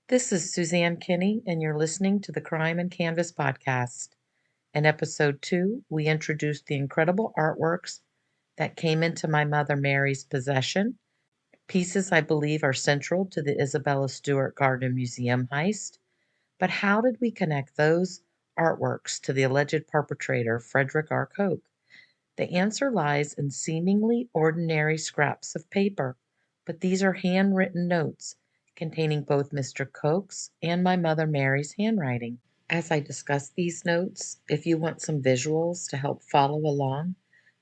This is Suzanne Kenney, and you're listening to the Crime and Canvas podcast. In episode 2, we introduced the incredible artworks that came into my mother Mary's possession, pieces I believe are central to the Isabella Stewart Gardner Museum heist. But how did we connect those artworks to the alleged perpetrator, Frederick R. Koch? The answer lies in seemingly ordinary scraps of paper, but these are handwritten notes containing both Mr. Koch's and my mother Mary's handwriting. As I discuss these notes, if you want some visuals to help follow along,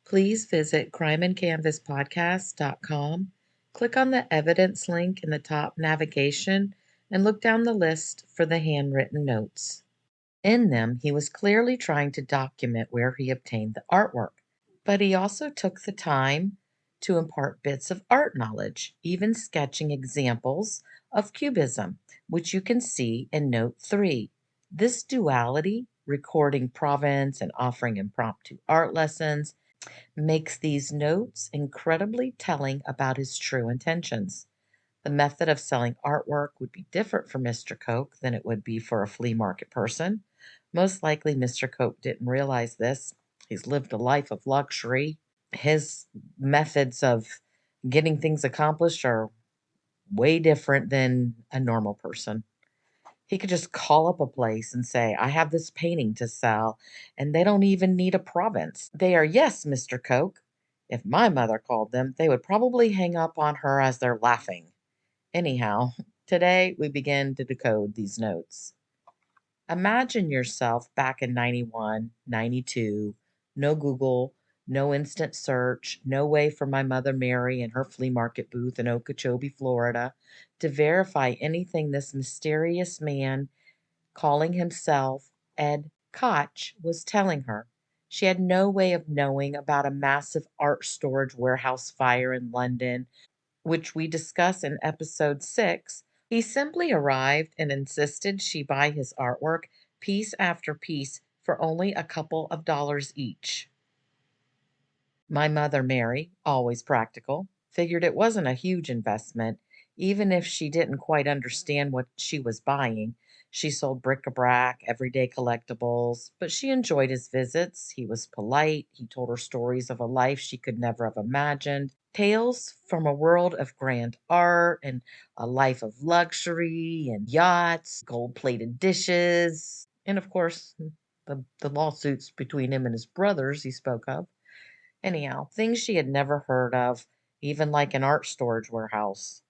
please visit crimeandcanvaspodcast.com, click on the evidence link in the top navigation, and look down the list for the handwritten notes. In them, he was clearly trying to document where he obtained the artwork, but he also took the time to impart bits of art knowledge, even sketching examples of cubism, which you can see in Note 3. This duality, recording provenance and offering impromptu art lessons, makes these notes incredibly telling about his true intentions. The method of selling artwork would be different for Mr. Koch than it would be for a flea market person. Most likely, Mr. Koch didn't realize this. He's lived a life of luxury. His methods of getting things accomplished are way different than a normal person. He could just call up a place and say, I have this painting to sell, and they don't even need a province. They are, yes, Mr. Koch. If my mother called them, they would probably hang up on her as they're laughing. Anyhow, today we begin to decode these notes. Imagine yourself back in 91, 92, no Google, no instant search, no way for my mother Mary and her flea market booth in Okeechobee, Florida, to verify anything this mysterious man calling himself Ed Koch was telling her. She had no way of knowing about a massive art storage warehouse fire in London, which we discuss in episode 6. He simply arrived and insisted she buy his artwork piece after piece for only a couple of dollars each. My mother, Mary, always practical, figured it wasn't a huge investment, even if she didn't quite understand what she was buying. She sold bric-a-brac, everyday collectibles, but she enjoyed his visits. He was polite. He told her stories of a life she could never have imagined, tales from a world of grand art and a life of luxury and yachts, gold-plated dishes, and of course, the lawsuits between him and his brothers he spoke of. Anyhow, things she had never heard of, even like an art storage warehouse.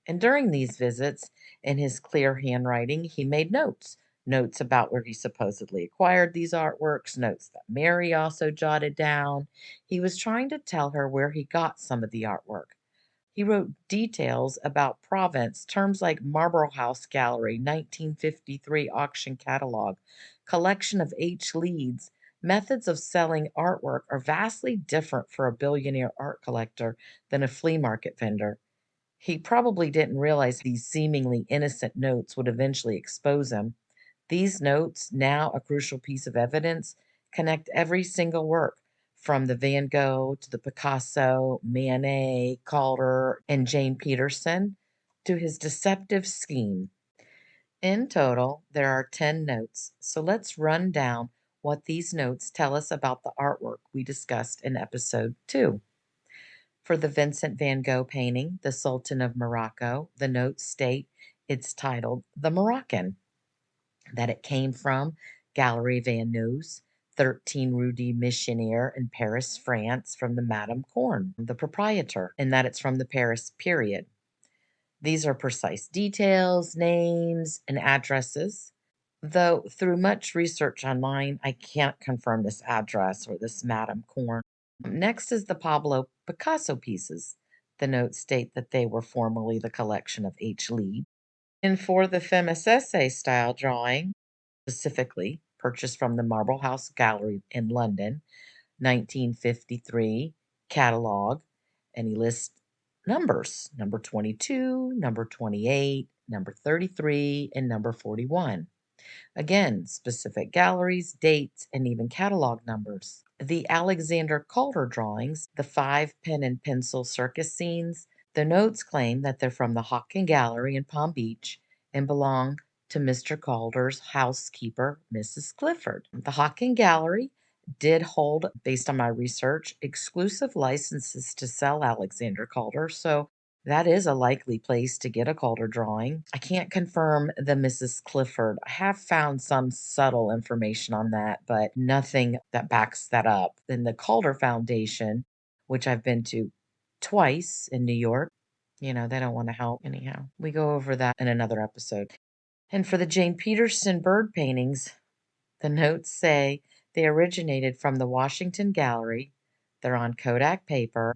And during these visits, in his clear handwriting, he made notes. Notes about where he supposedly acquired these artworks, notes that Mary also jotted down. He was trying to tell her where he got some of the artwork. He wrote details about provenance, terms like Marlborough House Gallery, 1953 auction catalog, collection of H. Leeds. Methods of selling artwork are vastly different for a billionaire art collector than a flea market vendor. He probably didn't realize these seemingly innocent notes would eventually expose him. These notes, now a crucial piece of evidence, connect every single work from the Van Gogh to the Picasso, Manet, Calder, and Jane Peterson to his deceptive scheme. In total, there are 10 notes, so let's run down what these notes tell us about the artwork we discussed in episode 2. For the Vincent van Gogh painting, The Sultan of Morocco, the notes state it's titled The Moroccan, that it came from Galerie Van Nuys, 13 Rue du Missionnaire in Paris, France, from the Madame Corn, the proprietor, and that it's from the Paris period. These are precise details, names, and addresses, though through much research online, I can't confirm this address or this Madame Corn. Next is the Pablo Picasso pieces. The notes state that they were formerly the collection of H. Lee. And for the Femicesse style drawing, specifically purchased from the Marble House Gallery in London, 1953 catalog, and he lists numbers, number 22, number 28, number 33, and number 41. Again, specific galleries, dates, and even catalog numbers. The Alexander Calder drawings, the 5 pen and pencil circus scenes, the notes claim that they're from the Hawken Gallery in Palm Beach and belonged to Mr. Calder's housekeeper, Mrs. Clifford. The Hocking Gallery did hold, based on my research, exclusive licenses to sell Alexander Calder, so that is a likely place to get a Calder drawing. I can't confirm the Mrs. Clifford. I have found some subtle information on that, but nothing that backs that up. Then the Calder Foundation, which I've been to twice in New York, they don't want to help anyhow. We go over that in another episode. And for the Jane Peterson bird paintings, the notes say they originated from the Washington Gallery. They're on Kodak paper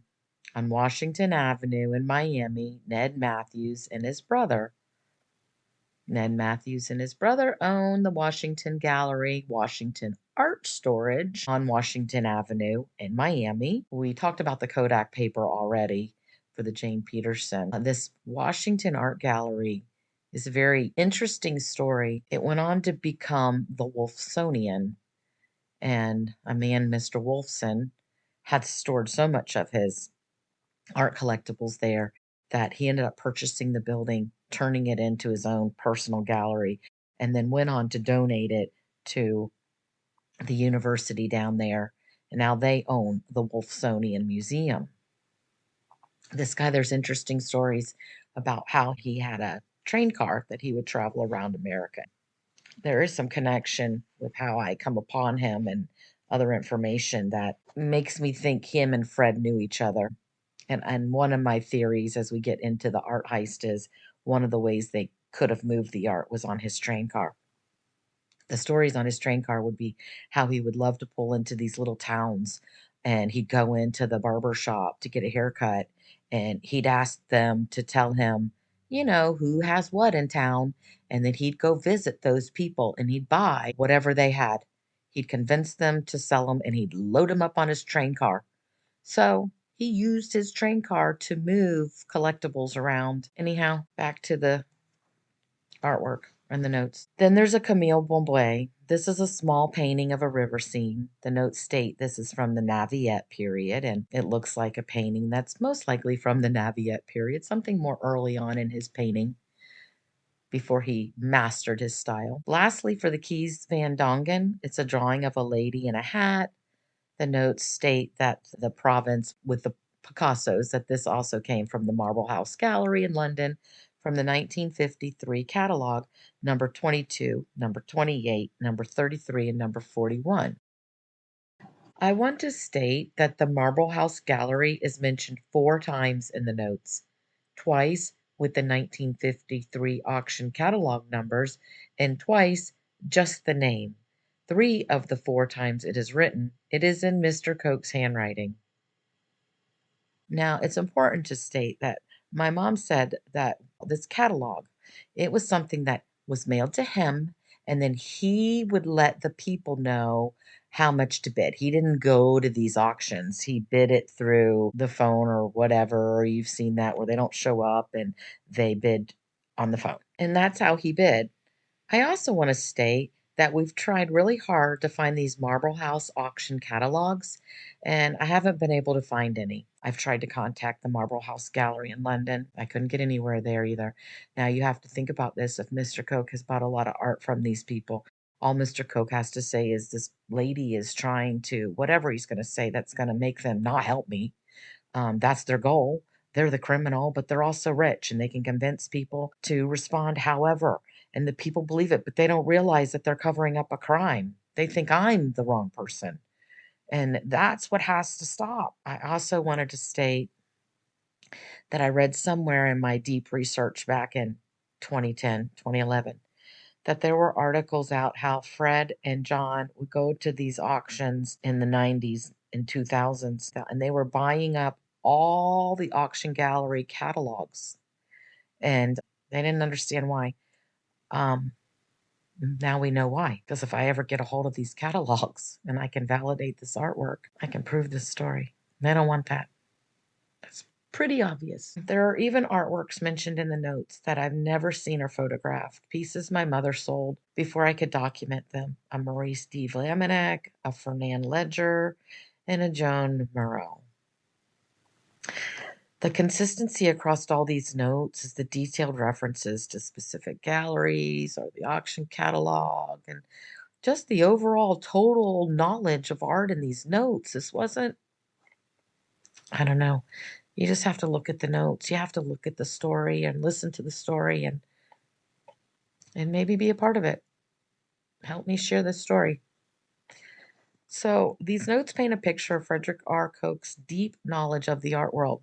on Washington Avenue in Miami. Ned Matthews and his brother own the Washington Gallery, Washington Art Storage on Washington Avenue in Miami. We talked about the Kodak paper already for the Jane Peterson. This Washington Art Gallery is a very interesting story. It went on to become the Wolfsonian, and a man, Mr. Wolfson, had stored so much of his art collectibles there that he ended up purchasing the building, turning it into his own personal gallery, and then went on to donate it to the university down there. And now they own the Wolfsonian Museum. This guy, there's interesting stories about how he had a train car that he would travel around America. There is some connection with how I come upon him and other information that makes me think him and Fred knew each other. And one of my theories as we get into the art heist is one of the ways they could have moved the art was on his train car. The stories on his train car would be how he would love to pull into these little towns, and he'd go into the barber shop to get a haircut, and he'd ask them to tell him, who has what in town, and then he'd go visit those people and he'd buy whatever they had. He'd convince them to sell them and he'd load them up on his train car. So he used his train car to move collectibles around. Anyhow, back to the artwork and the notes. Then there's a Camille Bombay. This is a small painting of a river scene. The notes state this is from the Naviette period, and it looks like a painting that's most likely from the Naviette period, something more early on in his painting before he mastered his style. Lastly, for the Keys Van Dongen, it's a drawing of a lady in a hat. The notes state that the province with the Picassos, that this also came from the Marble House Gallery in London from the 1953 catalog, number 22, number 28, number 33, and number 41. I want to state that the Marble House Gallery is mentioned 4 times in the notes, twice with the 1953 auction catalog numbers, and twice just the name. 3 of the 4 times it is written, it is in Mr. Koch's handwriting. Now, it's important to state that my mom said that this catalog, it was something that was mailed to him, and then he would let the people know how much to bid. He didn't go to these auctions. He bid it through the phone or whatever. Or you've seen that where they don't show up and they bid on the phone. And that's how he bid. I also want to state that we've tried really hard to find these Marble House auction catalogs, and I haven't been able to find any. I've tried to contact the Marble House Gallery in London. I couldn't get anywhere there either. Now, you have to think about this. If Mr. Koch has bought a lot of art from these people, all Mr. Koch has to say is this lady is trying to, whatever he's going to say, that's going to make them not help me. That's their goal. They're the criminal, but they're also rich and they can convince people to respond however. And the people believe it, but they don't realize that they're covering up a crime. They think I'm the wrong person. And that's what has to stop. I also wanted to state that I read somewhere in my deep research back in 2010, 2011, that there were articles out how Fred and John would go to these auctions in the 90s and 2000s, and they were buying up all the auction gallery catalogs. And they didn't understand why. Um, Now we know why. Because if I ever get a hold of these catalogs and I can validate this artwork, I can prove this story. They don't want that. That's pretty obvious. There are even artworks mentioned in the notes that I've never seen or photographed. Pieces my mother sold before I could document them. A Maurice D. Vlaminack, a Fernand Ledger, and a Joan Moreau. The consistency across all these notes is the detailed references to specific galleries or the auction catalog and just the overall total knowledge of art in these notes. This wasn't, I don't know. You just have to look at the notes. You have to look at the story and listen to the story and maybe be a part of it. Help me share this story. So, these notes paint a picture of Frederick R. Koch's deep knowledge of the art world,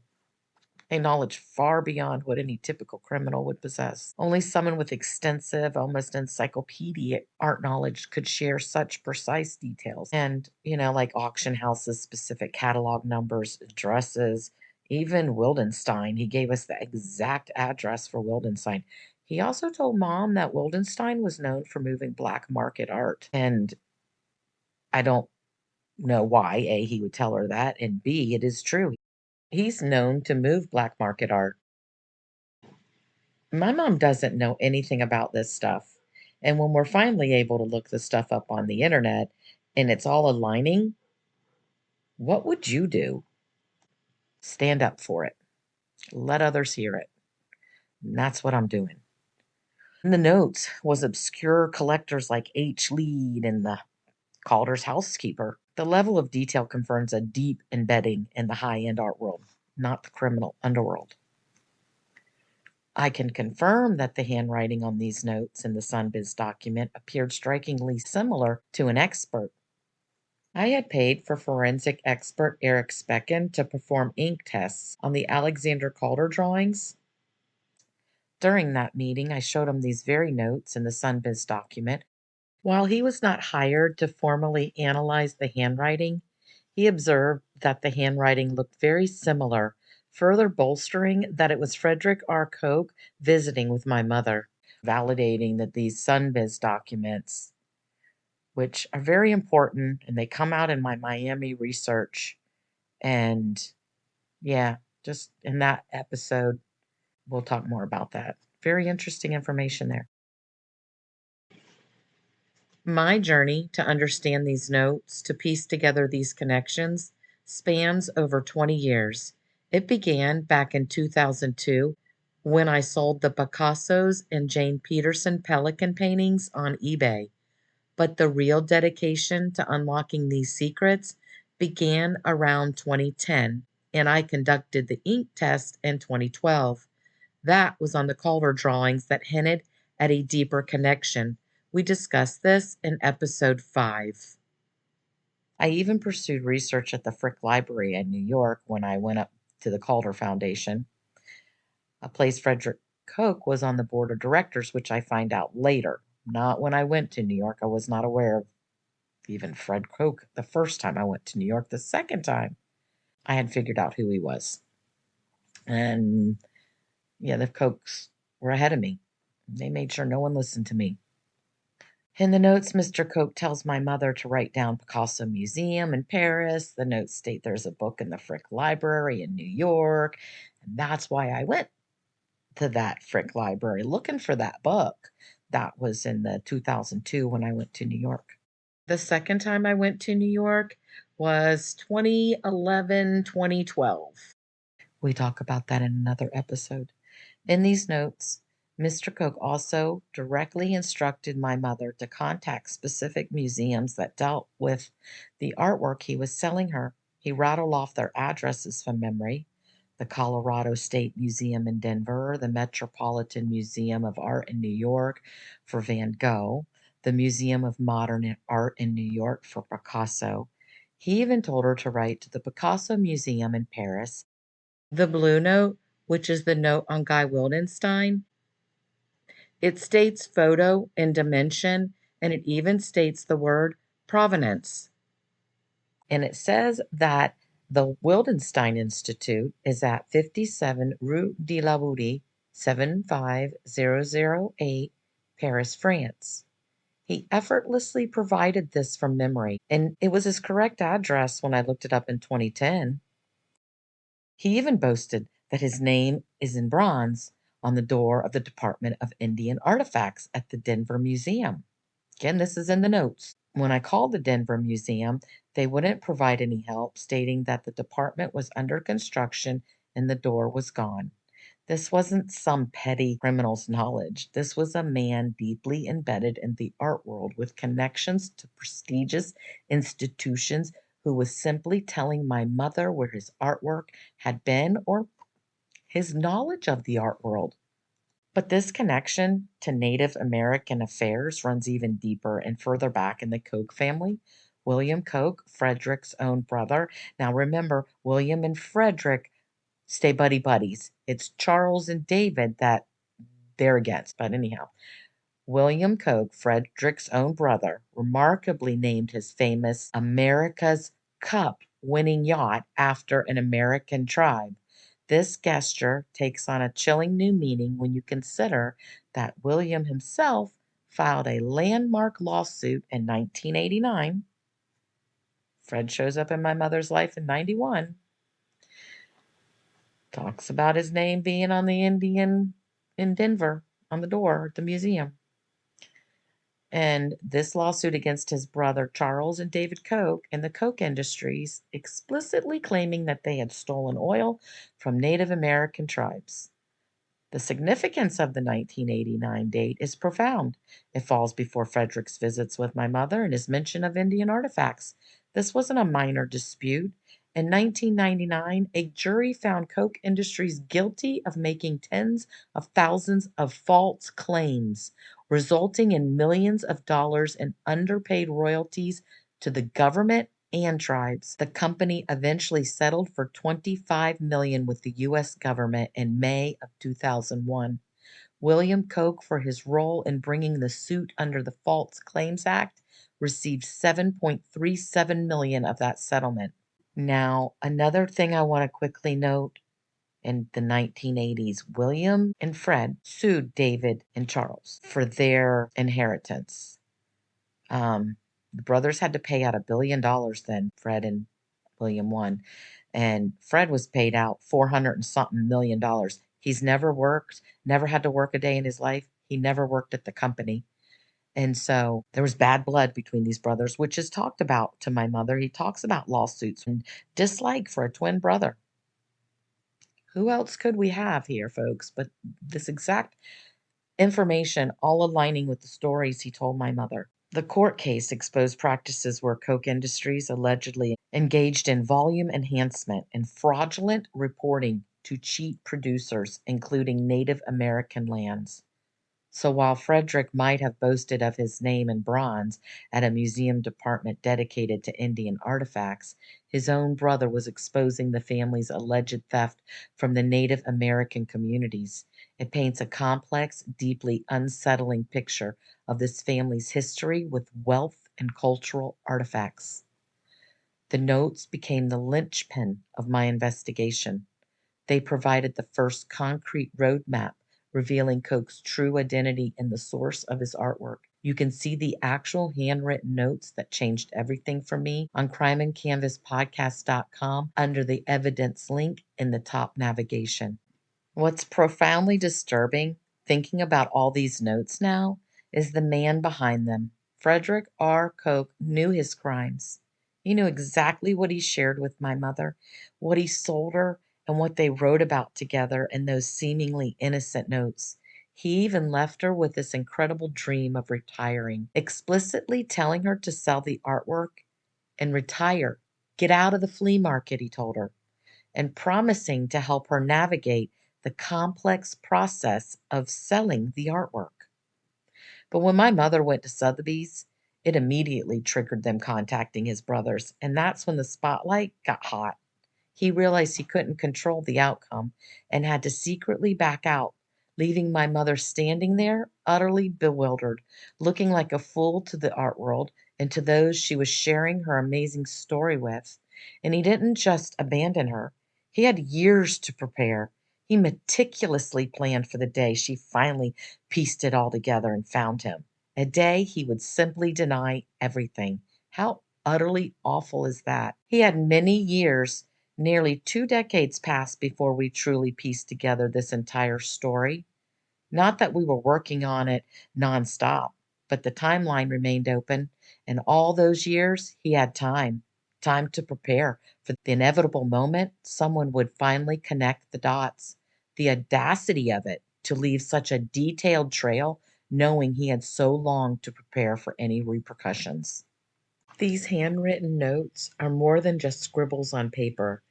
a knowledge far beyond what any typical criminal would possess. Only someone with extensive, almost encyclopedic art knowledge could share such precise details. And, like auction houses, specific catalog numbers, addresses, even Wildenstein. He gave us the exact address for Wildenstein. He also told Mom that Wildenstein was known for moving black market art. And I don't know why, A, he would tell her that, and B, it is true. He's known to move black market art. My mom doesn't know anything about this stuff. And when we're finally able to look the stuff up on the internet and it's all aligning, what would you do? Stand up for it. Let others hear it. And that's what I'm doing. In the notes was obscure collectors like H. Lead and the Calder's housekeeper. The level of detail confirms a deep embedding in the high-end art world, not the criminal underworld. I can confirm that the handwriting on these notes in the Sunbiz document appeared strikingly similar to an expert. I had paid for forensic expert Eric Specken to perform ink tests on the Alexander Calder drawings. During that meeting, I showed him these very notes in the Sunbiz document. While he was not hired to formally analyze the handwriting, he observed that the handwriting looked very similar, further bolstering that it was Frederick R. Koch visiting with my mother, validating that these Sunbiz documents, which are very important, and they come out in my Miami research. And yeah, just in that episode, we'll talk more about that. Very interesting information there. My journey to understand these notes, to piece together these connections, spans over 20 years. It began back in 2002 when I sold the Picasso's and Jane Peterson Pelican paintings on eBay. But the real dedication to unlocking these secrets began around 2010, and I conducted the ink test in 2012. That was on the Calder drawings that hinted at a deeper connection. We discussed this in episode 5. I even pursued research at the Frick Library in New York when I went up to the Calder Foundation, a place Frederick Koch was on the board of directors, which I find out later. Not when I went to New York. I was not aware of even Fred Koch the first time I went to New York. The second time, I had figured out who he was. And yeah, the Kochs were ahead of me. They made sure no one listened to me. In the notes, Mr. Koch tells my mother to write down Picasso Museum in Paris. The notes state there's a book in the Frick Library in New York. And that's why I went to that Frick Library looking for that book. That was in the 2002 when I went to New York. The second time I went to New York was 2011, 2012. We talk about that in another episode. In these notes, Mr. Koch also directly instructed my mother to contact specific museums that dealt with the artwork he was selling her. He rattled off their addresses from memory: the Colorado State Museum in Denver, the Metropolitan Museum of Art in New York for Van Gogh, the Museum of Modern Art in New York for Picasso. He even told her to write to the Picasso Museum in Paris. The Blue Note, which is the note on Guy Wildenstein, it states photo and dimension, and it even states the word provenance. And it says that the Wildenstein Institute is at 57 Rue de la Bouddie, 75008, Paris, France. He effortlessly provided this from memory, and it was his correct address when I looked it up in 2010. He even boasted that his name is in bronze on the door of the Department of Indian Artifacts at the Denver Museum. Again, this is in the notes. When I called the Denver Museum, they wouldn't provide any help, stating that the department was under construction and the door was gone. This wasn't some petty criminal's knowledge. This was a man deeply embedded in the art world with connections to prestigious institutions who was simply telling my mother where his artwork had been or his knowledge of the art world. But this connection to Native American affairs runs even deeper and further back in the Koch family. William Koch, Frederick's own brother. Now remember, William and Frederick stay buddy buddies. It's Charles and David that they're against. But anyhow, William Koch, Frederick's own brother, remarkably named his famous America's Cup winning yacht after an American tribe. This gesture takes on a chilling new meaning when you consider that William himself filed a landmark lawsuit in 1989. Fred shows up in my mother's life in 91. Talks about his name being on the Indian in Denver on the door at the museum. And this lawsuit against his brother Charles and David Koch and the Koch industries explicitly claiming that they had stolen oil from Native American tribes. The significance of the 1989 date is profound. It falls before Frederick's visits with my mother and his mention of Indian artifacts. This wasn't a minor dispute. In 1999, a jury found Koch Industries guilty of making tens of thousands of false claims, resulting in millions of dollars in underpaid royalties to the government and tribes. The company eventually settled for $25 million with the US government in May of 2001. William Koch, for his role in bringing the suit under the False Claims Act, received $7.37 million of that settlement. Now, another thing I want to quickly note, in the 1980s, William and Fred sued David and Charles for their inheritance. The brothers had to pay out $1 billion then. Fred and William won. And Fred was paid out 400 and something million dollars. He's never worked, never had to work a day in his life. He never worked at the company. And so there was bad blood between these brothers, which is talked about to my mother. He talks about lawsuits and dislike for a twin brother. Who else could we have here, folks? But this exact information all aligning with the stories he told my mother. The court case exposed practices where Koch Industries allegedly engaged in volume enhancement and fraudulent reporting to cheat producers, including Native American lands. So while Frederick might have boasted of his name in bronze at a museum department dedicated to Indian artifacts, his own brother was exposing the family's alleged theft from the Native American communities. It paints a complex, deeply unsettling picture of this family's history with wealth and cultural artifacts. The notes became the linchpin of my investigation. They provided the first concrete roadmap revealing Koch's true identity and the source of his artwork. You can see the actual handwritten notes that changed everything for me on crimeandcanvaspodcast.com under the evidence link in the top navigation. What's profoundly disturbing, thinking about all these notes now, is the man behind them. Frederick R. Koch knew his crimes. He knew exactly what he shared with my mother, what he sold her, and what they wrote about together in those seemingly innocent notes. He even left her with this incredible dream of retiring, explicitly telling her to sell the artwork and retire. Get out of the flea market, he told her, and promising to help her navigate the complex process of selling the artwork. But when my mother went to Sotheby's, it immediately triggered them contacting his brothers, and that's when the spotlight got hot. He realized he couldn't control the outcome and had to secretly back out, leaving my mother standing there, utterly bewildered, looking like a fool to the art world and to those she was sharing her amazing story with. And he didn't just abandon her, he had years to prepare. He meticulously planned for the day she finally pieced it all together and found him. A day he would simply deny everything. How utterly awful is that? He had many years. Nearly 2 decades passed before we truly pieced together this entire story. Not that we were working on it nonstop, but the timeline remained open, and all those years he had time. Time to prepare for the inevitable moment someone would finally connect the dots. The audacity of it to leave such a detailed trail, knowing he had so long to prepare for any repercussions. These handwritten notes are more than just scribbles on paper.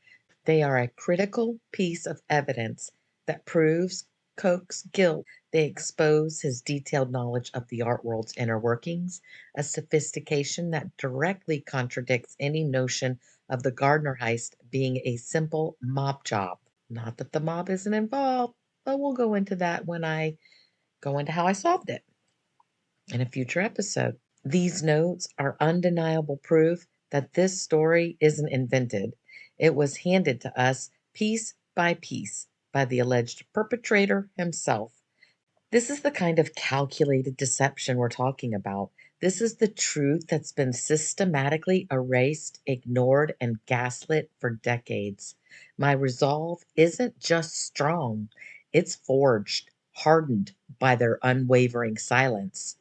They are a critical piece of evidence that proves Koch's guilt. They expose his detailed knowledge of the art world's inner workings, a sophistication that directly contradicts any notion of the Gardner heist being a simple mob job. Not that the mob isn't involved, but we'll go into that when I go into how I solved it in a future episode. These notes are undeniable proof that this story isn't invented. It was handed to us piece by piece by the alleged perpetrator himself. This is the kind of calculated deception we're talking about. This is the truth that's been systematically erased, ignored, and gaslit for decades. My resolve isn't just strong, it's forged, hardened by their unwavering silence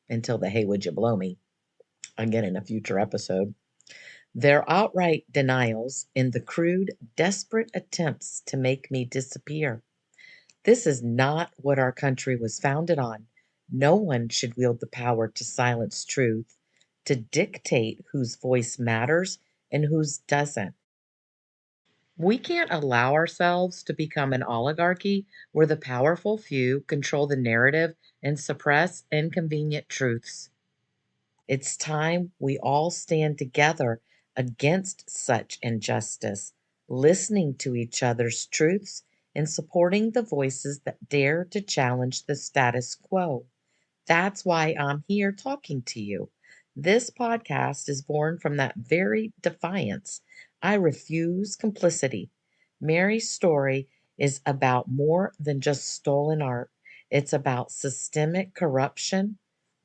until the hey, would you blow me? Again in a future episode. Their outright denials in the crude, desperate attempts to make me disappear. This is not what our country was founded on. No one should wield the power to silence truth, to dictate whose voice matters and whose doesn't. We can't allow ourselves to become an oligarchy where the powerful few control the narrative and suppress inconvenient truths. It's time we all stand together against such injustice, listening to each other's truths and supporting the voices that dare to challenge the status quo. That's why I'm here talking to you. This podcast is born from that very defiance. I refuse complicity. Mary's story is about more than just stolen art, it's about systemic corruption,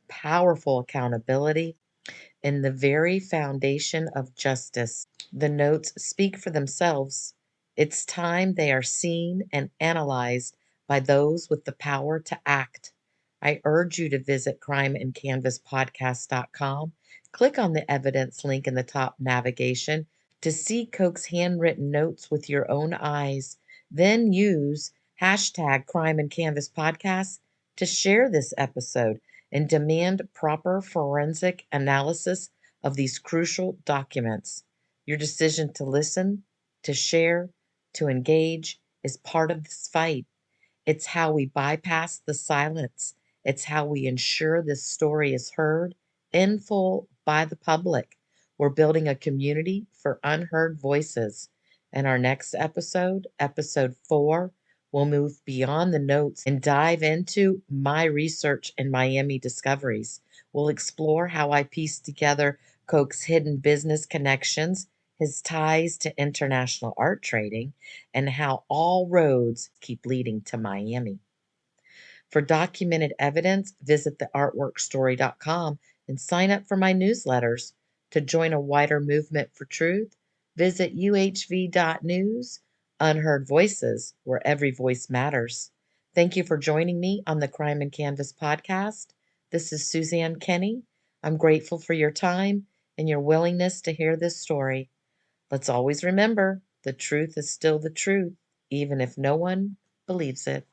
powerful accountability, and the very foundation of justice. The notes speak for themselves. It's time they are seen and analyzed by those with the power to act. I urge you to visit crimeandcanvaspodcast.com. Click on the evidence link in the top navigation to see Koch's handwritten notes with your own eyes. Then use hashtag Crime and Canvas Podcast to share this episode and demand proper forensic analysis of these crucial documents. Your decision to listen, to share, to engage is part of this fight. It's how we bypass the silence. It's how we ensure this story is heard in full by the public. We're building a community for unheard voices. In our next episode, episode 4, we'll move beyond the notes and dive into my research and Miami discoveries. We'll explore how I pieced together Koch's hidden business connections, his ties to international art trading, and how all roads keep leading to Miami. For documented evidence, visit theartworkstory.com and sign up for my newsletters. To join a wider movement for truth, visit uhv.news. Unheard Voices, where every voice matters. Thank you for joining me on the Crime and Canvas podcast. This is Suzanne Kenney. I'm grateful for your time and your willingness to hear this story. Let's always remember the truth is still the truth, even if no one believes it.